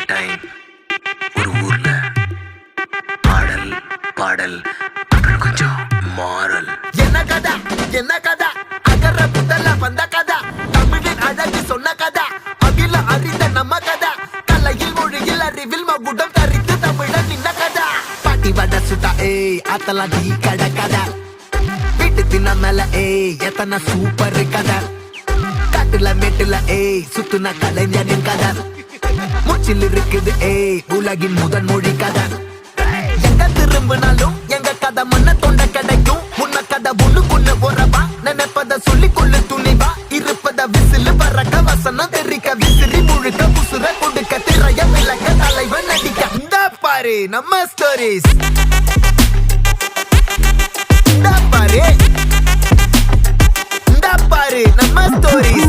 Time ஒரு ஊர்ல பாடல் பாடல் அப்புறம் கொஞ்சம் மாறல். என்ன கதை அகர புதல வந்த கதை, தமிழின் அழகு சொன்ன கதை, அகில அறிந்த நம்ம கதை, கலையில் மொழியில் அறிவில் மகுடம் தரித்து தமிழன் நின்ன கதை. பாட்டி வட சுட்டா அத்தலாம் டீ கடை கதை, வீட்டு தின்ன மேல எத்தனை சூப்பர் கதை, காட்டுல மேட்டுல சுத்துன கலைஞனின் கதை, மூச்சில் இருக்குது உலகின் முதன் மொழி கதை. எங்க திரும்பினாலும் எங்க கதை மண்ண தொண்ட கிடைக்கும், முன்ன கதை ஒண்ணுக்குள்ள போறவா, நினைப்பத சொல்லி கொள்ளு துணிவா, இருப்பத விசிலு பறக்க வசனம் தெரிக்க விசிறி முழுக்க புசுர கொடுக்க திரைய விளக்க தலைவன் நடிக்க. இந்த பாரு நம்ம ஸ்டோரிஸ், இந்த பாரு நம்ம ஸ்டோரிஸ்.